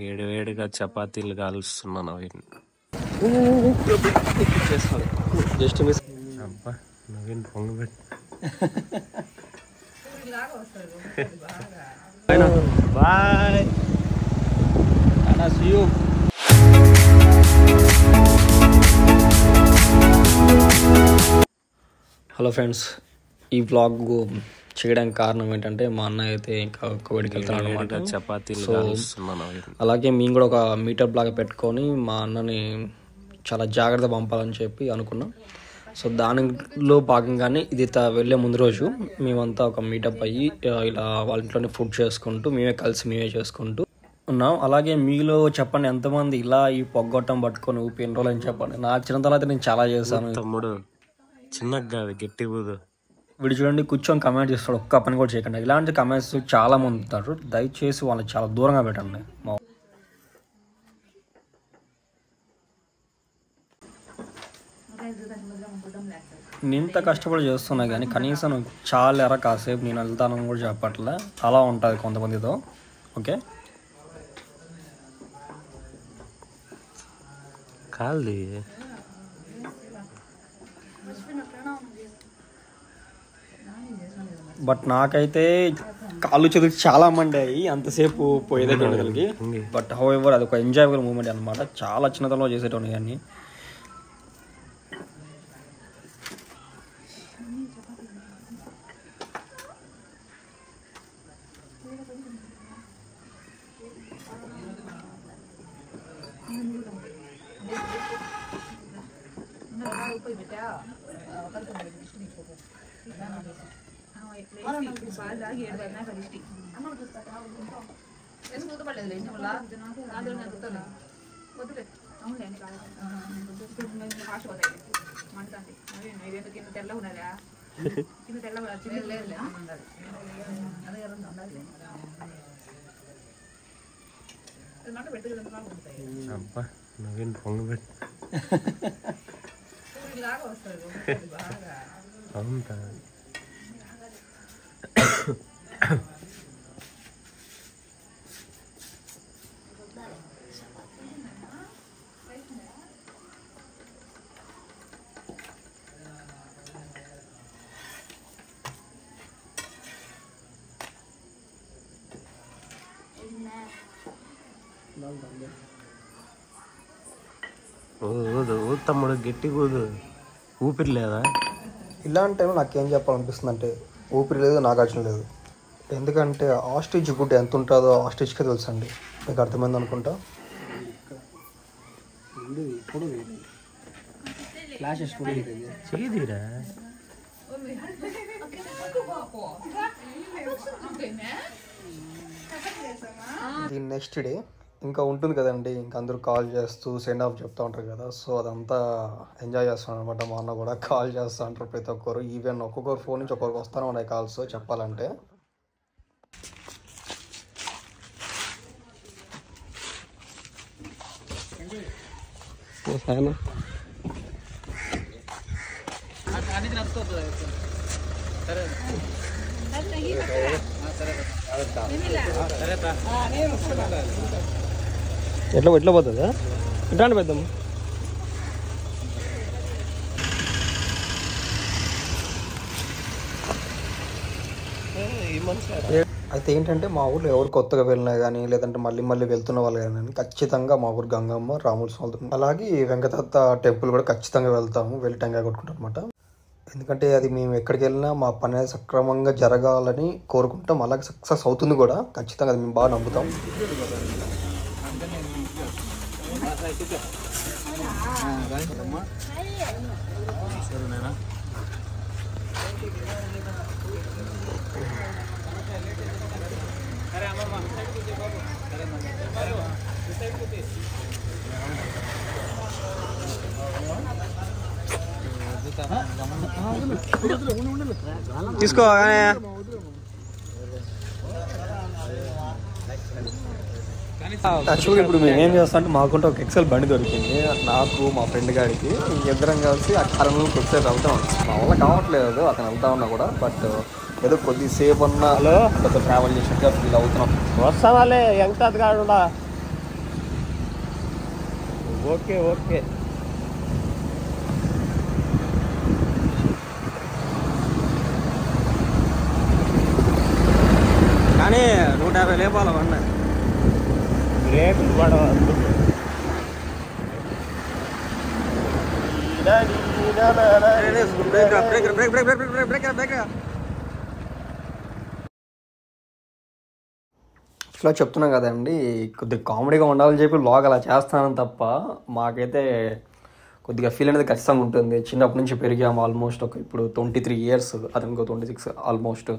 వేడి వేడిగా చపాతీలు కాలుస్తున్నా నవీన్. Just miss. అబ్బా నవీన్ పొంగబెట్టి బాయ్. హలో ఫ్రెండ్స్, ఈ వ్లాగ్ చేయడానికి కారణం ఏంటంటే మా అన్న అయితే ఇంకా కోవిడ్కి వెళ్తాను అనమాట. చపాతీలు కాలుస్తున్నా నవీన్. అలాగే మేము కూడా ఒక మీటప్ లాగా పెట్టుకొని మా అన్నని చాలా జాగ్రత్త పంపాలని చెప్పి అనుకున్నాం. సో దానిలో భాగంగానే ఇది వెళ్ళే ముందు రోజు మేమంతా ఒక మీటప్ అయ్యి ఇలా వాళ్ళ ఇంట్లోనే ఫుడ్ చేసుకుంటూ మేమే చేసుకుంటూ ఉన్నాం. అలాగే మీలో చెప్పండి, ఎంతమంది ఇలా ఈ పొగ్గొట్టం పట్టుకొని ఊపి ఎన్ని రోజులు అని చెప్పండి. నా చిన్నతనం అయితే నేను చాలా చేశాను. తమ్ముడు చిన్నగా కాదు, గట్టి ఊదు. వీడు చూడండి కూర్చొని కమెంట్ చేస్తాడు, ఒక్క పని కూడా చేయకండి. ఇలాంటి కమెంట్స్ చాలా మంది ఉంటారు, దయచేసి వాళ్ళని చాలా దూరంగా పెట్టండి. నేను ఇంత కష్టపడి చేస్తున్నా కానీ కనీసం చాలా ఎరా కాసేపు నేను వెళ్తానని కూడా చెప్పట్లే. అలా ఉంటుంది కొంతమందితో. ఓకే, కాల్ది బట్ నాకైతే కాళ్ళు చేతులు చాలా మండాయి అంతసేపు పోయేదే కలిగి. బట్ హౌ ఎవర్ అది ఒక ఎంజాయబుల్ మూమెంట్ అనమాట. చాలా చిన్నతనంలో చేసేటోని కానీ. అబ్బా నవీన్ పొంగబెట్టి అవునా. తమ్ముడు గట్టి ఊదు, ఊపిరి లేదా? ఇలాంటి టైంలో నాకేం చెప్పాలనిపిస్తుంది అంటే ఊపిరి లేదు, నాగార్జున లేదు. ఎందుకంటే ఆస్ట్రిచ్ గుడ్ ఎంత ఉంటుందో ఆస్ట్రిచ్కే తెలుసండి. మీకు అర్థమైంది అనుకుంటా. చేదిరా దీని నెక్స్ట్ డే ఇంకా ఉంటుంది కదండి, ఇంకా అందరూ కాల్ చేస్తూ సెండ్ ఆఫ్ చెప్తూ ఉంటారు కదా. సో అదంతా ఎంజాయ్ చేస్తాను అనమాట. మా అన్న కూడా కాల్ చేస్తూ ఉంటారు ప్రతి ఒక్కరు. ఈవెన్ ఒక్కొక్కరు ఫోన్ నుంచి ఒక్కొక్కరికి వస్తూనే ఉన్నాయి కాల్స్ చెప్పాలంటే. ఎట్లా పోతుందా? ఇట్లా పెద్దాము. అయితే ఏంటంటే మా ఊర్లో ఎవరు కొత్తగా వెళ్ళినా కానీ లేదంటే మళ్ళీ వెళ్తున్న వాళ్ళు కానీ ఖచ్చితంగా మా ఊరు గంగమ్మ, రాముల స్వామి, అలాగే వెంకటదత్త టెంపుల్ కూడా ఖచ్చితంగా వెళ్తాము. వెళ్ళి టెంకాయ కొట్టుకుంటాం అనమాట. ఎందుకంటే అది మేము ఎక్కడికి వెళ్ళినా మా పని అనేది సక్రమంగా జరగాలని కోరుకుంటాం. అలాగే సక్సెస్ అవుతుంది కూడా ఖచ్చితంగా. అది మేము బాగా నమ్ముతాం. తీసుకో యాక్చువల్గా ఇప్పుడు మేము ఏం చేస్తాం అంటే మాకుంటే ఒక ఎక్సెల్ బండి దొరికింది నాకు మా ఫ్రెండ్ గారికి. ఇద్దరం కలిసి ఆ కరెంట్ ఎక్సెల్ వెళ్తా ఉన్నాం. మా వల్ల కావట్లేదు అతను వెళ్తా ఉన్నా కూడా, బట్ ఏదో కొద్దిసేపు అన్నా అతను ట్రావెల్ చేసినట్టుగా ఫీల్ అవుతున్నాం. వస్తావాలే ఎంత కాడుడా. Okay okay. కానీ 150 లేపాలి అన్న. బ్రేక్ పడవ. ఇట్లా చెప్తున్నాం కదండి, కొద్దిగా కామెడీగా ఉండాలని చెప్పి లాగ్ అలా చేస్తానని తప్ప మాకైతే కొద్దిగా ఫీల్ అనేది ఖచ్చితంగా ఉంటుంది. చిన్నప్పటి నుంచి పెరిగాము ఆల్మోస్ట్ ఇప్పుడు 23 years, అతను ఇంకో 26 ఆల్మోస్ట్.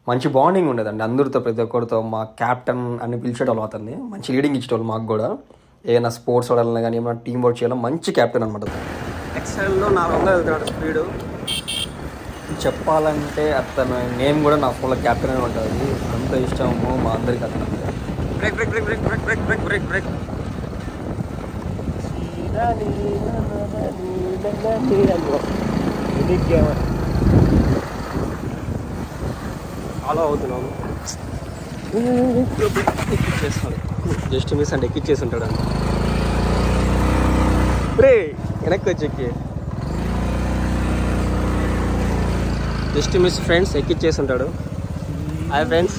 మంచి బాండింగ్ ఉండేదండి అందరితో, ప్రతి ఒక్కరితో. మా క్యాప్టెన్ అని పిలిచేటోళ్ళు అతన్ని, మంచి లీడింగ్ ఇచ్చేటోళ్ళు మాకు కూడా. ఏదైనా స్పోర్ట్స్ ఆడాలన్నా కానీ ఏమైనా టీం వర్క్ చేయాలి, మంచి క్యాప్టెన్ అనమాట. ఎక్సెల్లో 400 వెళ్తున్నాడు స్పీడు. చెప్పాలంటే అతను నేమ్ కూడా నా ఫోన్లో క్యాప్టెన్ అని ఉంటుంది. అంత ఇష్టము మా అందరికి అతను. Break break break break break break break break break. Follow అవుతున్నాము. ఎక్కిచ్చేస్తాడు, జస్ట్ మిస్ అంటే ఎక్కిచ్చేసి ఉంటాడు అంత. బ్రే వెనక్కి వచ్చి ఎక్కి జస్ట్ మిస్ ఫ్రెండ్స్, ఎక్కిచ్చేసి ఉంటాడు. Hi friends.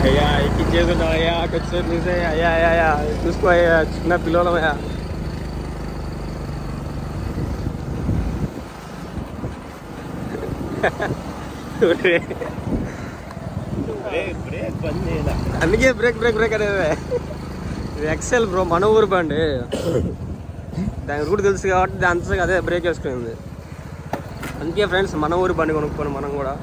అయ్యా ఎక్కిచ్చేస్తున్నావు అయ్యా, కొంచెం మిస్ అయ్యా. అయ్యా అయ్యా అయ్యా చూసుకో అయ్యా, చిన్న పిల్లలమయ్యా. అందుకే బ్రేక్ బ్రేక్ బ్రేక్ అనేది. ఇది ఎక్సెల్ బ్రో, మన ఊరు బండి. దాని రూట్ తెలుసు కాబట్టి దాని అదే బ్రేక్ వేసుకునింది. అందుకే ఫ్రెండ్స్ మన ఊరు బండి కొనుక్కోను మనం కూడా.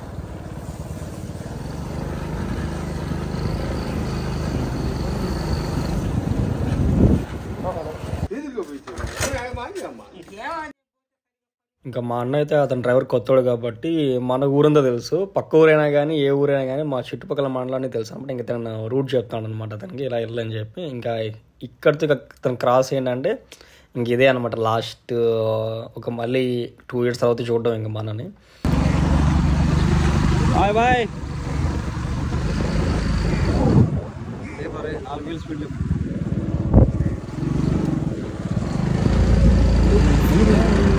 ఇంకా మా అన్న అయితే అతను డ్రైవర్ కొత్తోడు కాబట్టి మన ఊరంతా తెలుసు. పక్క ఊరైనా కానీ ఏ ఊరైనా కానీ మా చుట్టుపక్కల మండలాన్ని తెలుసు అనమాట. ఇంకా తను రూట్ చెప్తాను అనమాట అతనికి, ఇలా వెళ్ళని చెప్పి. ఇంకా ఇక్కడితో తను క్రాస్ ఏంటంటే ఇంక ఇదే అనమాట లాస్ట్. ఒక మళ్ళీ 2 years తర్వాత చూడడం ఇంకా మనని. Bye bye.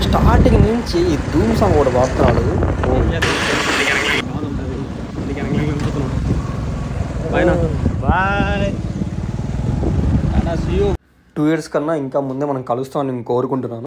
స్టార్టింగ్ నుంచి ఈ ధూమ్ సాంగ్ కూడా వాడుతున్నాడు. బాయ్. 2 years కన్నా ఇంకా ముందే మనం కలుస్తామని నేను కోరుకుంటున్నాను.